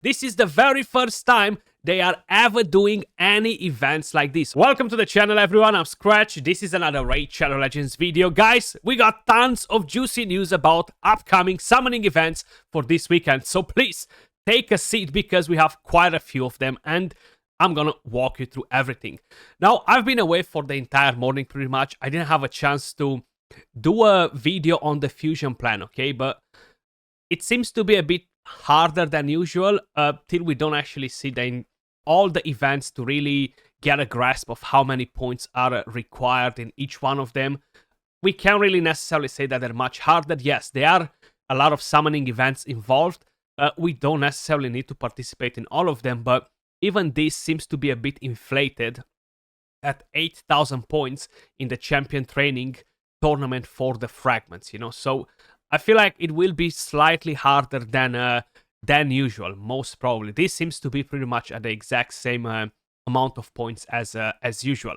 This is the very first time they are ever doing any events like this. Welcome to the channel, everyone. I'm Skratch. This is another Raid Shadow Legends video. Guys, we got tons of juicy news about upcoming summoning events for this weekend. So please take a seat because we have quite a few of them and I'm gonna walk you through everything. Now, I've been away for the entire morning pretty much. I didn't have a chance to do a video on the fusion plan, okay? But it seems to be a bit harder than usual till we don't actually see all the events to really get a grasp of how many points are required in each one of them. We can't really necessarily say that they're much harder. Yes, there are a lot of summoning events involved. We don't necessarily need to participate in all of them, but even this seems to be a bit inflated at 8,000 points in the champion training tournament for the fragments, you know. So I feel like it will be slightly harder than usual, most probably. This seems to be pretty much at the exact same amount of points as usual.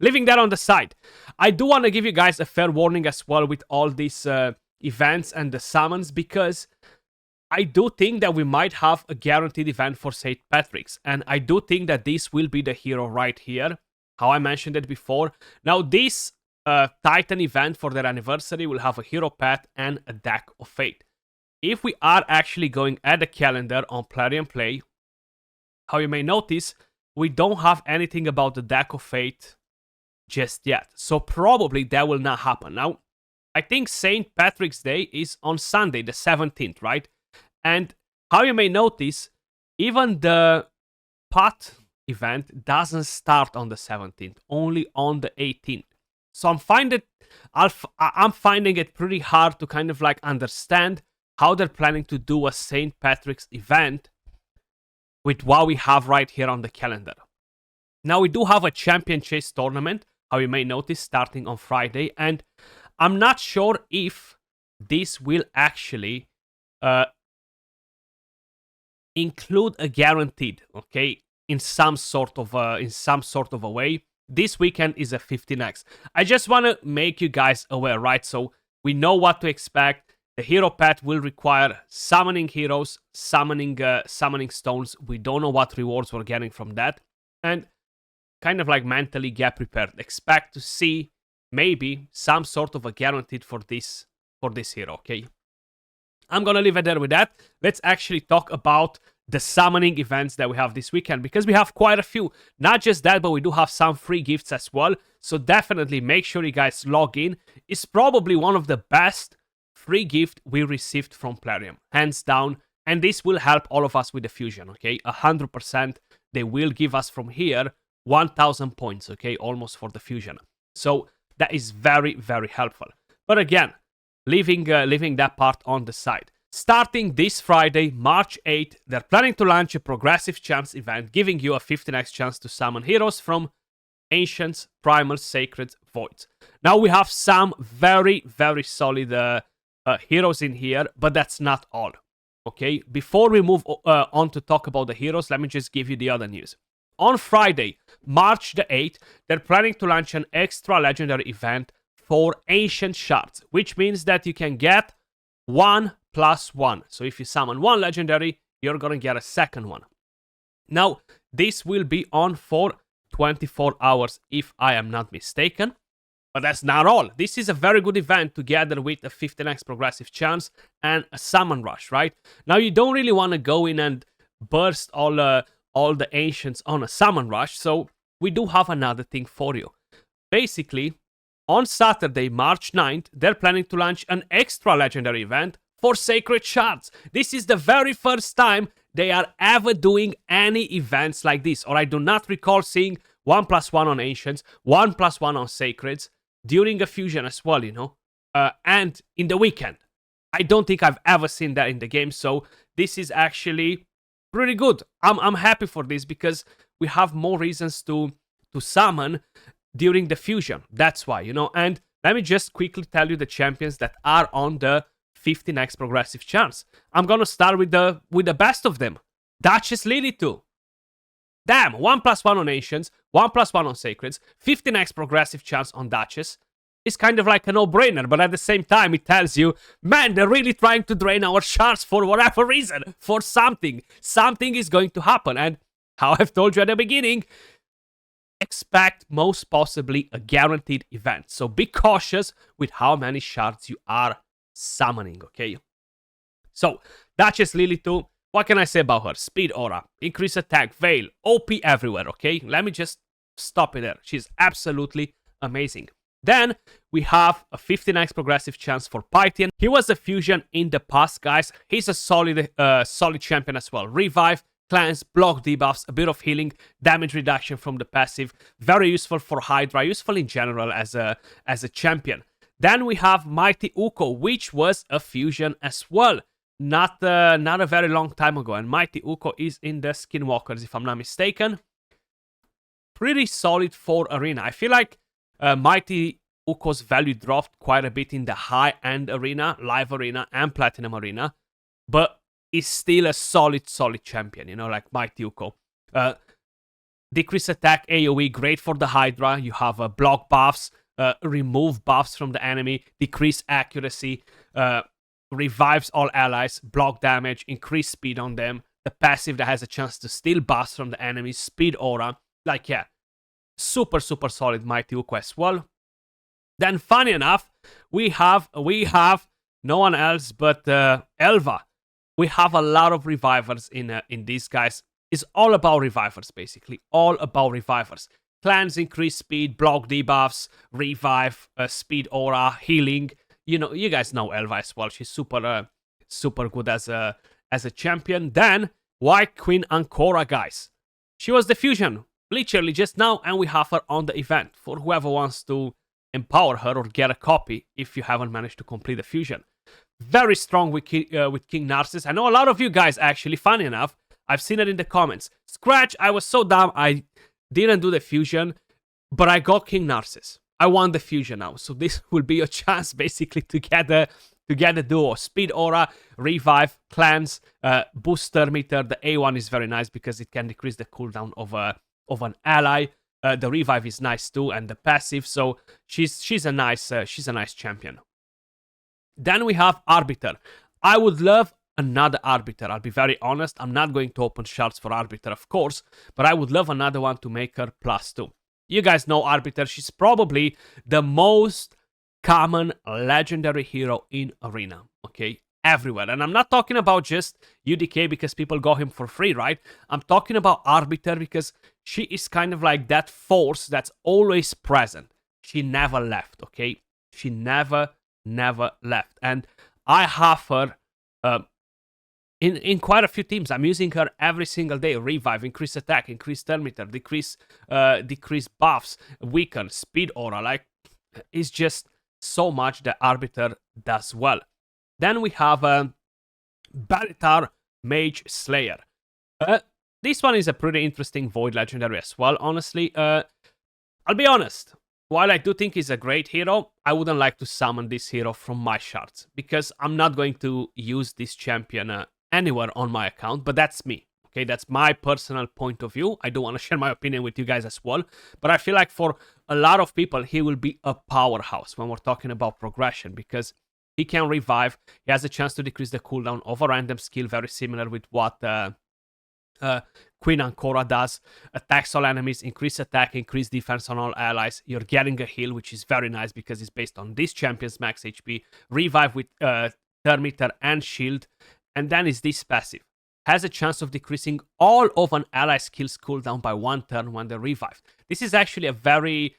Leaving that on the side, I do want to give you guys a fair warning as well with all these events and the summons, because I do think that we might have a guaranteed event for St. Patrick's, and I do think that this will be the hero right here, how I mentioned it before. Now, this Titan event for their anniversary will have a hero pet and a deck of fate. If we are actually going at the calendar on Plarium Play, how you may notice, we don't have anything about the deck of fate just yet. So probably that will not happen. Now, I think St. Patrick's Day is on Sunday, the 17th, right? And how you may notice, even the pot event doesn't start on the 17th, only on the 18th. So I'm finding it pretty hard to kind of like understand how they're planning to do a St. Patrick's event with what we have right here on the calendar. Now, we do have a champion chase tournament, how you may notice, starting on Friday, and I'm not sure if this will actually include a guaranteed, okay, in some sort of a way. This weekend is a 15x. I just want to make you guys aware, right? So we know what to expect. The hero pet will require summoning heroes, summoning stones. We don't know what rewards we're getting from that, and kind of like mentally get prepared. Expect to see maybe some sort of a guaranteed for this hero. Okay, I'm gonna leave it there with that. Let's actually talk about the summoning events that we have this weekend, because we have quite a few. Not just that, but we do have some free gifts as well. So definitely make sure you guys log in. It's probably one of the best free gift we received from Plarium, hands down. And this will help all of us with the fusion, okay? 100%. They will give us from here 1,000 points, okay? Almost for the fusion. So that is very, very helpful. But again, leaving that part on the side. Starting this Friday, March 8th, they're planning to launch a progressive chance event, giving you a 15x chance to summon heroes from Ancients, Primals, Sacred, Voids. Now, we have some very, very solid heroes in here, but that's not all, okay? Before we move on to talk about the heroes, let me just give you the other news. On Friday, March the 8th, they're planning to launch an extra legendary event for Ancient Shards, which means that you can get 1+1. So if you summon one legendary, you're gonna get a second one. Now, this will be on for 24 hours if I am not mistaken. But that's not all. This is a very good event together with a 15x progressive chance and a summon rush, right? Now, you don't really want to go in and burst all the ancients on a summon rush, so we do have another thing for you. Basically, on Saturday, March 9th, they're planning to launch an extra legendary event for Sacred Shards. This is the very first time they are ever doing any events like this, or I do not recall seeing 1+1 on Ancients, 1+1 on Sacreds, during a fusion as well, you know, and in the weekend. I don't think I've ever seen that in the game, so this is actually pretty good. I'm happy for this because we have more reasons to summon during the fusion. That's why, you know. And let me just quickly tell you the champions that are on the 15x progressive chance. I'm gonna start with the best of them, Duchess Lily 2. Damn, 1+1 on Ancients, 1+1 on Sacreds, 15x progressive chance on Duchess. is kind of like a no-brainer, but at the same time, it tells you, man, they're really trying to drain our shards for whatever reason, for something. Something is going to happen, and how I've told you at the beginning, expect most possibly a guaranteed event. So be cautious with how many shards you are summoning, okay? So, Duchess Lily 2, what can I say about her? Speed aura, increase attack, veil, OP everywhere, okay? Let me just stop it there. She's absolutely amazing. Then we have a 59x progressive chance for Pythian. He was a fusion in the past, guys. He's a solid champion as well. Revive, cleanse, block debuffs, a bit of healing, damage reduction from the passive. Very useful for Hydra, useful in general as a champion. Then we have Mighty Uko, which was a fusion as well. Not a very long time ago. And Mighty Uko is in the Skinwalkers, if I'm not mistaken. Pretty solid for Arena. I feel like Mighty Uko's value dropped quite a bit in the high-end arena, live arena, and platinum arena, but is still a solid champion, you know, like Mighty Uko. Decrease attack, AoE, great for the Hydra. You have block buffs, remove buffs from the enemy, decrease accuracy, revives all allies, block damage, increase speed on them. The passive that has a chance to steal buffs from the enemy, speed aura. Like, yeah, super solid Mighty Uko as well. Then, funny enough, we have no one else but Elva. We have a lot of revivers in these guys. It's all about revivers, basically. All about revivers. Clans increase speed, block debuffs, revive, speed aura, healing. You know, you guys know Elva as well. She's super good as a champion. Then White Queen Ancora, guys. She was the fusion literally just now, and we have her on the event for whoever wants to empower her or get a copy if you haven't managed to complete the fusion. Very strong with King Narcissus. I know a lot of you guys actually, funny enough, I've seen it in the comments. Skratch, I was so dumb, I didn't do the fusion, but I got King Narcissus. I won the fusion now, so this will be your chance basically to get the duo. Speed aura, revive, cleanse, booster meter. The A1 is very nice because it can decrease the cooldown of an ally. The revive is nice too, and the passive. So she's a nice champion. Then we have Arbiter. I would love another Arbiter. I'll be very honest. I'm not going to open shards for Arbiter, of course, but I would love another one to make her +2. You guys know Arbiter. She's probably the most common legendary hero in Arena. Okay, everywhere. And I'm not talking about just UDK because people got him for free, right? I'm talking about Arbiter because she is kind of like that force that's always present. She never left, okay? She never left. And I have her in quite a few teams. I'm using her every single day. Revive, increase attack, increase turn meter, decrease buffs, weaken, speed aura. Like, it's just so much that Arbiter does well. Then we have Baritar Mage Slayer. This one is a pretty interesting Void Legendary as well, honestly. I'll be honest. While I do think he's a great hero, I wouldn't like to summon this hero from my shards, because I'm not going to use this champion anywhere on my account, but that's me. Okay, that's my personal point of view. I do want to share my opinion with you guys as well, but I feel like for a lot of people, he will be a powerhouse when we're talking about progression, because he can revive. He has a chance to decrease the cooldown of a random skill, very similar with what Queen Ancora does. Attacks all enemies, increase attack, increase defense on all allies. You're getting a heal, which is very nice because it's based on this champion's max HP. Revive with turn meter and shield. And then is this passive. Has a chance of decreasing all of an ally skill's cooldown by 1 turn when they're revived. This is actually a very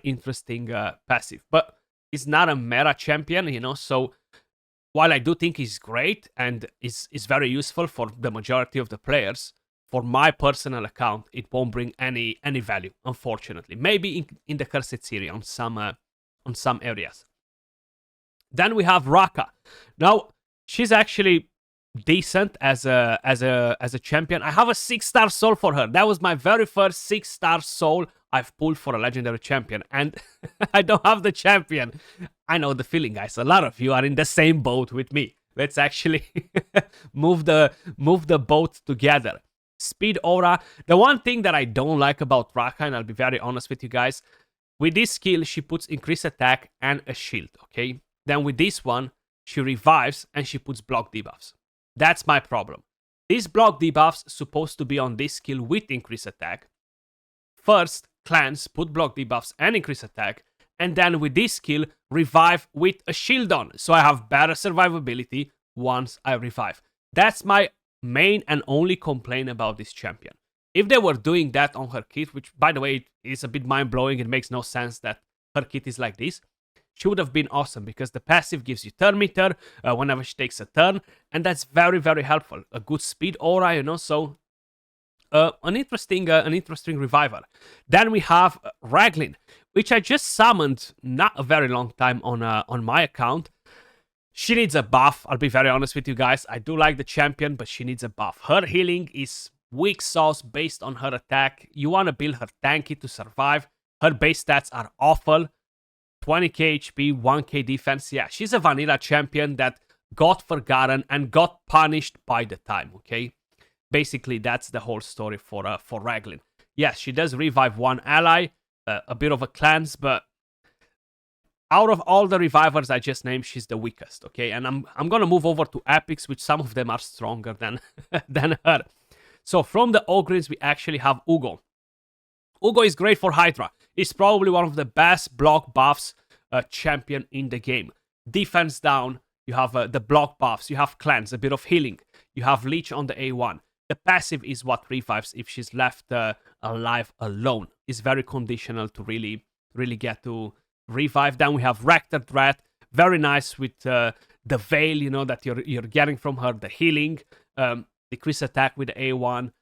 interesting passive. But he's not a meta champion, you know, so while I do think he's great and is very useful for the majority of the players, for my personal account, it won't bring any value, unfortunately. Maybe in the Cursed series on some areas. Then we have Raka. Now, she's actually decent as a champion. I have a 6-star soul for her. That was my very first 6-star soul I've pulled for a legendary champion, and I don't have the champion. I know the feeling, guys. A lot of you are in the same boat with me. Let's actually move the boat together. Speed aura. The one thing that I don't like about Raka, and I'll be very honest with you guys, With this skill, she puts increased attack and a shield, okay? Then with this one, she revives and she puts block debuffs. That's my problem. These block debuffs supposed to be on this skill with increased attack. First, clans put block debuffs and increase attack, and then with this skill, revive with a shield on, so I have better survivability once I revive. That's my main and only complaint about this champion. If they were doing that on her kit, which by the way is a bit mind-blowing, it makes no sense that her kit is like this, she would have been awesome because the passive gives you turn meter whenever she takes a turn, and that's very, very helpful. A good speed aura, you know, so an interesting reviver. Then we have Raglin, which I just summoned not a very long time on my account. She needs a buff. I'll be very honest with you guys. I do like the champion, but she needs a buff. Her healing is weak sauce based on her attack. You want to build her tanky to survive. Her base stats are awful. 20k HP, 1k defense. Yeah, she's a vanilla champion that got forgotten and got punished by the time, okay? Basically, that's the whole story for Raglin. Yes, she does revive one ally, a bit of a cleanse, but out of all the revivers I just named, she's the weakest, okay? And I'm gonna move over to epics, which some of them are stronger than than her. So from the Ogres, we actually have Ugo. Ugo is great for Hydra. He's probably one of the best block buffs champion in the game. Defense down, you have the block buffs, you have cleanse, a bit of healing, you have leech on the A1. The passive is what revives if she's left alive alone. It's very conditional to really get to revive. Then we have Rector Threat, very nice with the veil, you know, that you're getting from her, the healing, decrease attack with the A1.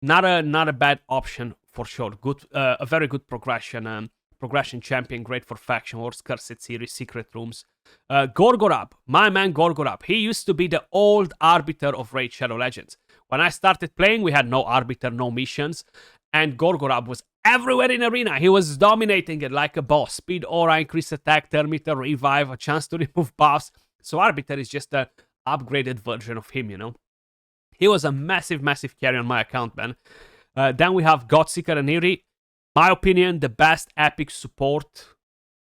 Not a bad option for sure. Good, a very good progression champion, great for faction wars, cursed series, secret rooms. Gorgorab, my man Gorgorab. He used to be the old arbiter of Raid Shadow Legends. When I started playing, we had no arbiter, no missions, and Gorgorab was everywhere in arena. He was dominating it like a boss. Speed, aura, increase attack, turn meter, revive, a chance to remove buffs. So arbiter is just an upgraded version of him, you know. He was a massive carry on my account, man. Then we have Godseeker and Eerie. My opinion, the best epic support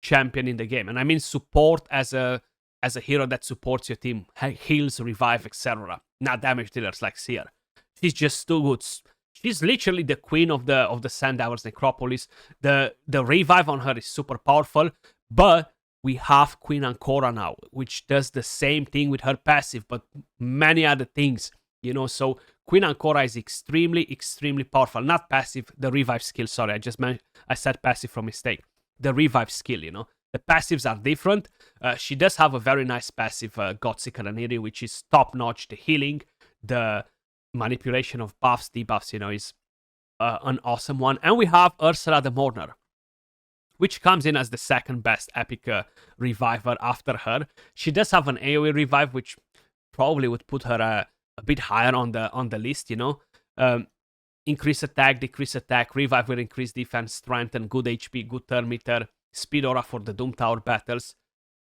champion in the game. And I mean support as a hero that supports your team, heals, revive, etc. Not damage dealers like Seer. She's just too good. She's literally the queen of the Sand Hours Necropolis. The revive on her is super powerful, but we have Queen Ancora now, which does the same thing with her passive, but many other things, you know. So Queen Ancora is extremely powerful. Not passive, the revive skill. Sorry, I said passive from mistake. The revive skill, you know. The passives are different. She does have a very nice passive, Godseeker and Eerie, which is top notch. The healing, the manipulation of buffs, debuffs, you know, is an awesome one. And we have Ursula the Mourner, which comes in as the second best epic reviver after her. She does have an AoE revive, which probably would put her a bit higher on the list, you know. Increase attack, decrease attack, revive with increased defense, strength, and good HP, good turn meter, speed aura for the Doom Tower battles.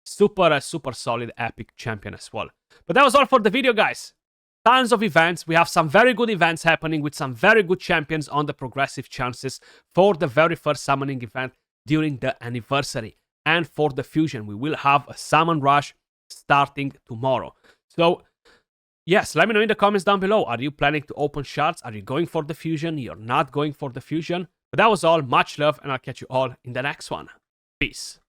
Super solid epic champion as well. But that was all for the video, guys. Tons of events. We have some very good events happening with some very good champions on the progressive chances for the very first summoning event during the anniversary. And for the fusion, we will have a summon rush starting tomorrow. So yes, let me know in the comments down below. Are you planning to open shards? Are you going for the fusion? You're not going for the fusion? But that was all. Much love, and I'll catch you all in the next one. Peace.